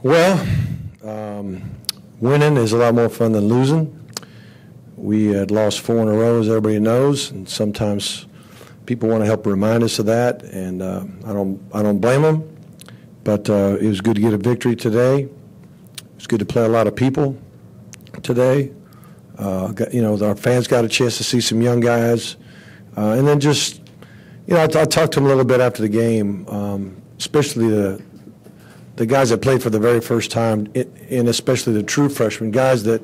Well, winning is a lot more fun than losing. We had lost 4 in a row, as everybody knows, and sometimes people want to help remind us of that, and I don't blame them. But it was good to get a victory today. It was good to play a lot of people today. Our fans got a chance to see some young guys, and then just, I talked to them a little bit after the game, especially the guys that played for the very first time, and especially the true freshmen, guys that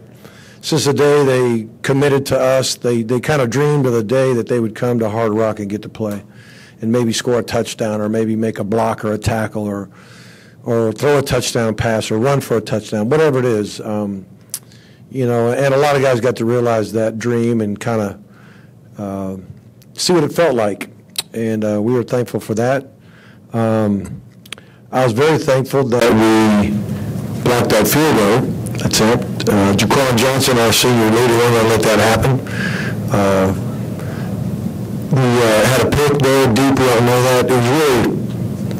since the day they committed to us, they kind of dreamed of the day that they would come to Hard Rock and get to play and maybe score a touchdown or maybe make a block or a tackle or throw a touchdown pass or run for a touchdown, whatever it is. And a lot of guys got to realize that dream and kind of see what it felt like. And we were thankful for that. I was very thankful that we blocked that field goal attempt. Jaquan Johnson, our senior leader, wasn't going to let that happen. We had a pick there deep. We don't know that. It was really,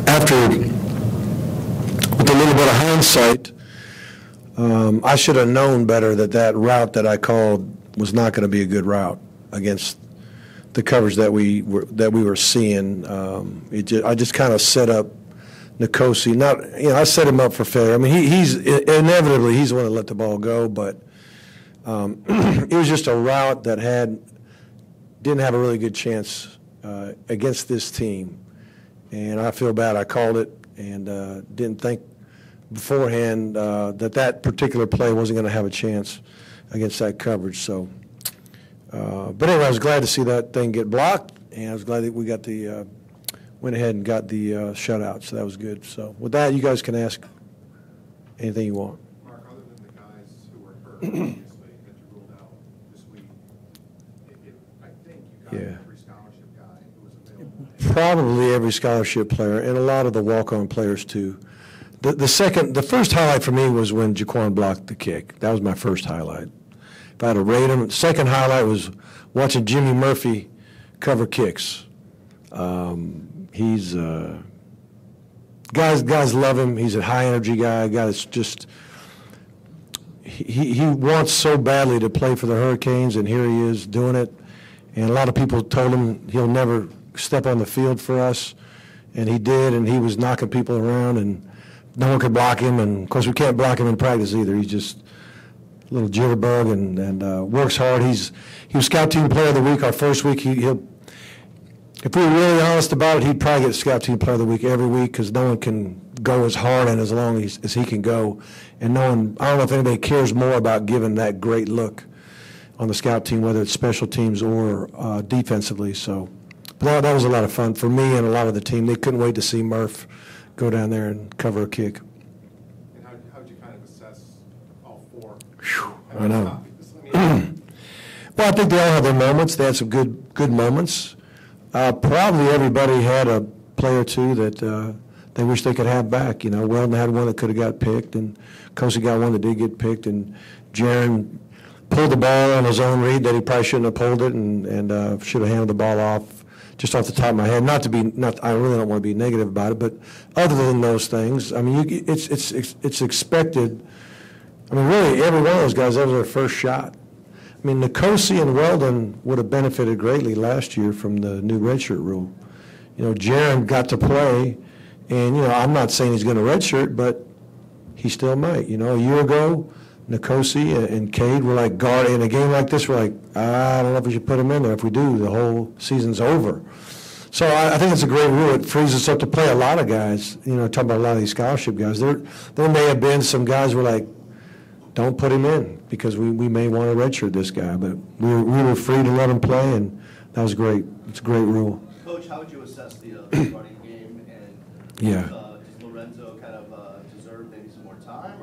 after, with a little bit of hindsight, I should have known better that route that I called was not going to be a good route against the coverage that we were seeing. I just kind of set up Nkosi. I set him up for failure. I mean, he's inevitably he's the one that let the ball go, but it was just a route that didn't have a really good chance against this team, and I feel bad. I called it and didn't think beforehand that particular play wasn't going to have a chance against that coverage. So, but anyway, I was glad to see that thing get blocked, and I was glad that we got went ahead and got the shutout, so that was good. So with that, you guys can ask anything you want. Mark, other than the guys who were hurt, obviously, that you ruled out this week, I think you got every scholarship guy who was available. Probably every scholarship player, and a lot of the walk-on players too. The first highlight for me was when Jaquan blocked the kick. That was my first highlight. If I had to rate him, the second highlight was watching Jimmy Murphy cover kicks. He's guys love him. He's a high energy guy. Guys just he wants so badly to play for the Hurricanes, and here he is doing it. And a lot of people told him he'll never step on the field for us, and he did. And he was knocking people around, and no one could block him. And of course, we can't block him in practice either. He's just a little jitterbug and works hard. He was Scout Team Player of the Week our first week. If we were really honest about it, he'd probably get Scout Team Player of the Week every week because no one can go as hard and as long as he can go. And I don't know if anybody cares more about giving that great look on the Scout Team, whether it's special teams or defensively. So but that was a lot of fun for me and a lot of the team. They couldn't wait to see Murph go down there and cover a kick. And how did you kind of assess all 4? I know. Well, I think they all had their moments. They had some good moments. Probably everybody had a play or two that they wish they could have back. Weldon had one that could have got picked, and Kosi got one that did get picked, and Jaron pulled the ball on his own read that he probably shouldn't have pulled it, and should have handed the ball off just off the top of my head. I really don't want to be negative about it, but other than those things, I mean, it's expected. I mean, really, every one of those guys, that was their first shot. I mean, Nkosi and Weldon would have benefited greatly last year from the new redshirt rule. Jaron got to play, and, I'm not saying he's going to redshirt, but he still might. A year ago, Nkosi and Cade were like guard. In a game like this, we're like, I don't know if we should put him in there. If we do, the whole season's over. So I think it's a great rule. It frees us up to play a lot of guys, talking about a lot of these scholarship guys. There may have been some guys who were like, don't put him in because we may want to redshirt this guy. But we were free to let him play, and that was great. It's a great rule. Coach, how would you assess the running game? And does Lorenzo kind of deserve maybe some more time?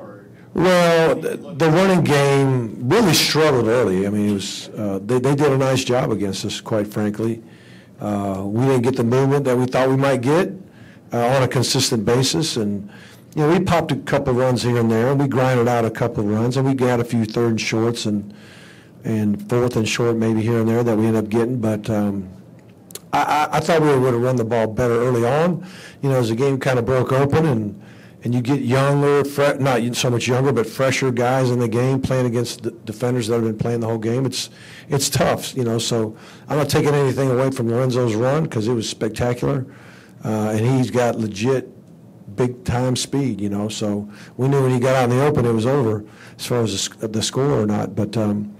Well, the running game really struggled early. I mean, it was they did a nice job against us, quite frankly. We didn't get the movement that we thought we might get on a consistent basis, and we popped a couple runs here and there, and we grinded out a couple of runs, and we got a few third and shorts and fourth and short maybe here and there that we ended up getting. But I thought we would have run the ball better early on, as the game kind of broke open, and you get younger, not so much younger, but fresher guys in the game playing against the defenders that have been playing the whole game. It's tough, you know. So I'm not taking anything away from Lorenzo's run because it was spectacular, and he's got legit big-time speed, you know. So we knew when he got out in the open it was over as far as the score or not. But, you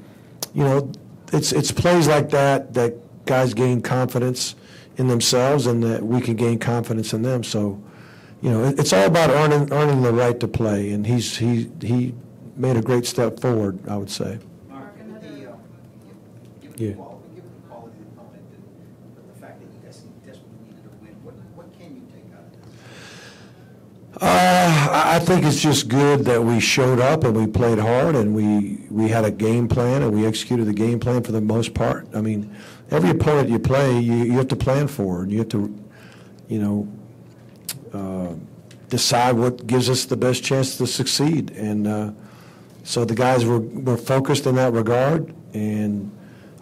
know, it's plays like that guys gain confidence in themselves and that we can gain confidence in them. So, you know, it's all about earning the right to play, and he made a great step forward, I would say. Mark, given Yeah. the quality of the opponent and the fact that you guys desperately needed a win, what can you take out of this? I think it's just good that we showed up and we played hard and we had a game plan and we executed the game plan for the most part. I mean, every opponent you play, you have to plan for, and you have to, you know, decide what gives us the best chance to succeed. And so the guys were focused in that regard, and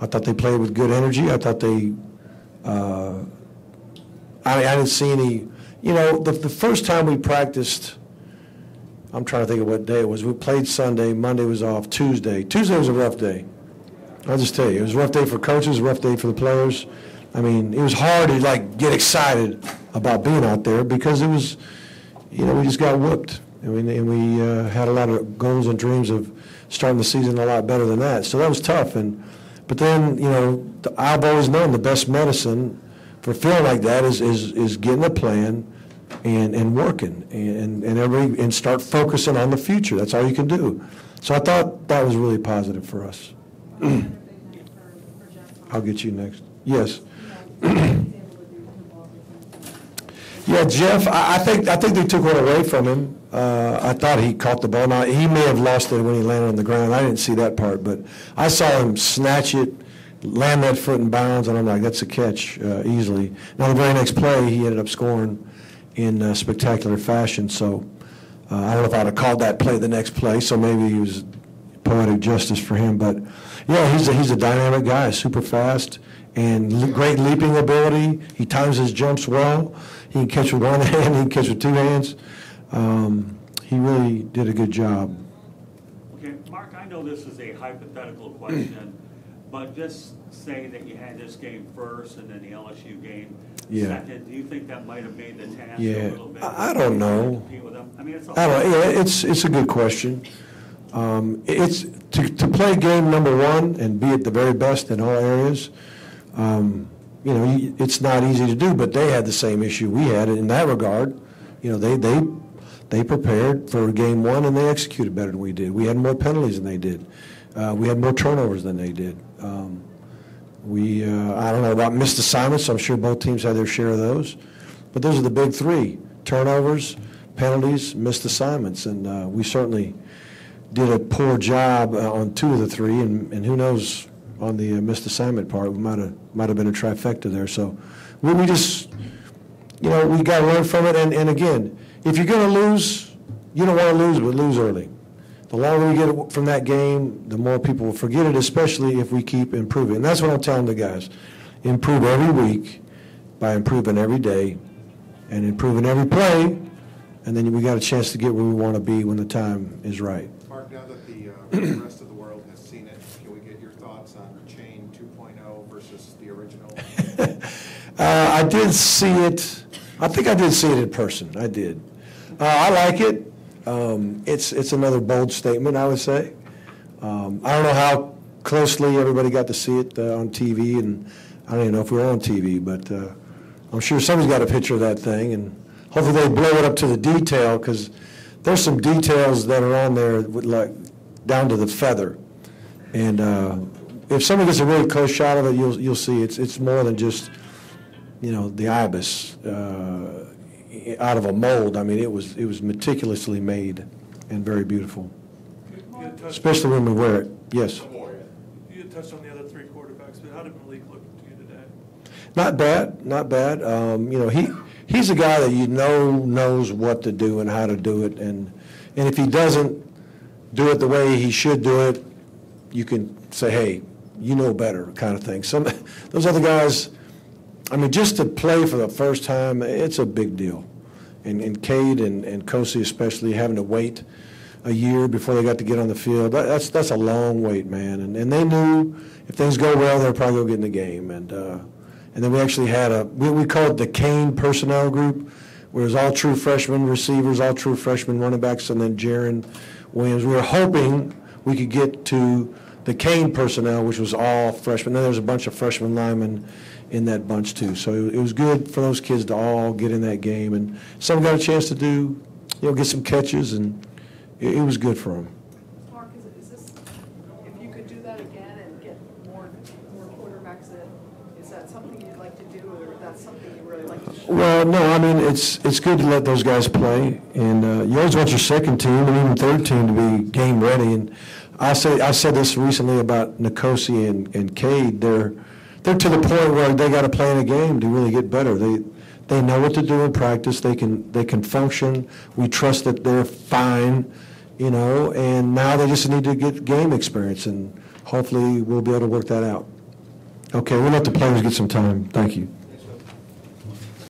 I thought they played with good energy. I thought they, I didn't see any, you know, the first time we practiced, I'm trying to think of what day it was. We played Sunday, Monday was off, Tuesday. Tuesday was a rough day. I'll just tell you, it was a rough day for coaches, a rough day for the players. I mean, it was hard to, like, get excited about being out there because it was, you know, we just got whooped. And we had a lot of goals and dreams of starting the season a lot better than that. So that was tough. But then, you know, I've always known the best medicine for feeling like that is getting a plan and working and start focusing on the future. That's all you can do. So I thought that was really positive for us. I'll get you next. Yes. Yeah, Jeff, I think they took one away from him. I thought he caught the ball. Now, he may have lost it when he landed on the ground. I didn't see that part, but I saw him snatch it, land that foot in bounds, and I'm like, that's a catch easily. Now, the very next play, he ended up scoring in spectacular fashion. So I don't know if I'd have called that play the next play, so maybe it was poetic justice for him. But, yeah, he's a dynamic guy, super fast, and great leaping ability. He times his jumps well. He can catch with one hand, he can catch with two hands. He really did a good job. Okay, Mark, I know this is a hypothetical question, but just say that you had this game first and then the LSU game second. Do you think that might have made the task a little bit? I don't know. Compete with them? I mean, it's a good question. It's to play game number one and be at the very best in all areas. You know, it's not easy to do, but they had the same issue we had in that regard. You know, they prepared for game one and they executed better than we did. We had more penalties than they did. We had more turnovers than they did. I don't know about missed assignments. I'm sure both teams had their share of those. But those are the big three: turnovers, penalties, missed assignments. And we certainly did a poor job on two of the three, and who knows on the missed assignment part. We might have been a trifecta there. So we just, you know, we got to learn from it. And again, if you're going to lose, you don't want to lose, but lose early. The longer we get from that game, the more people will forget it, especially if we keep improving. And that's what I'm telling the guys. Improve every week by improving every day and improving every play, and then we got a chance to get where we want to be when the time is right. Mark, now that the rest of the world has seen it, can we get your thoughts on Chain 2.0 versus the original? I did see it. I think I did see it in person. I did. I like it. It's another bold statement, I would say. I don't know how closely everybody got to see it on TV, and I don't even know if we were on TV, but I'm sure somebody's got a picture of that thing, and hopefully they blow it up to the detail, because there's some details that are on there with, like, down to the feather. And if someone gets a really close shot of it, you'll see it's more than just, you know, the ibis out of a mold. I mean, it was meticulously made and very beautiful, especially when we wear it. Yes. You had touched on the other three quarterbacks, but how did Malik look to you today? Not bad, not bad. You know, he's a guy that you know knows what to do and how to do it, and if he doesn't do it the way he should do it, you can say, hey, you know better, kind of thing. Those other guys, I mean, just to play for the first time, it's a big deal. and Cade and Kosi especially having to wait a year before they got to get on the field. That's a long wait, man. And they knew if things go well, they'll probably go get in the game. And then we actually had we call it the Kane personnel group, where it was all true freshman receivers, all true freshman running backs, and then Jaron Williams. We were hoping we could get to the Kane personnel, which was all freshmen. Then there was a bunch of freshman linemen in that bunch too. So it was good for those kids to all get in that game, and some got a chance to do, get some catches, and it was good for them. Mark, is this, if you could do that again and get more quarterbacks in, is that something you'd like to do, or that's something you really like to show? Well, no, I mean, it's good to let those guys play, and you always want your second team and even third team to be game ready. And I said this recently about Nkosi and Cade. They're to the point where they got to play in a game to really get better. They know what to do in practice. They can function. We trust that they're fine, and now they just need to get game experience, and hopefully we'll be able to work that out. Okay, we'll let the players get some time. Thank you.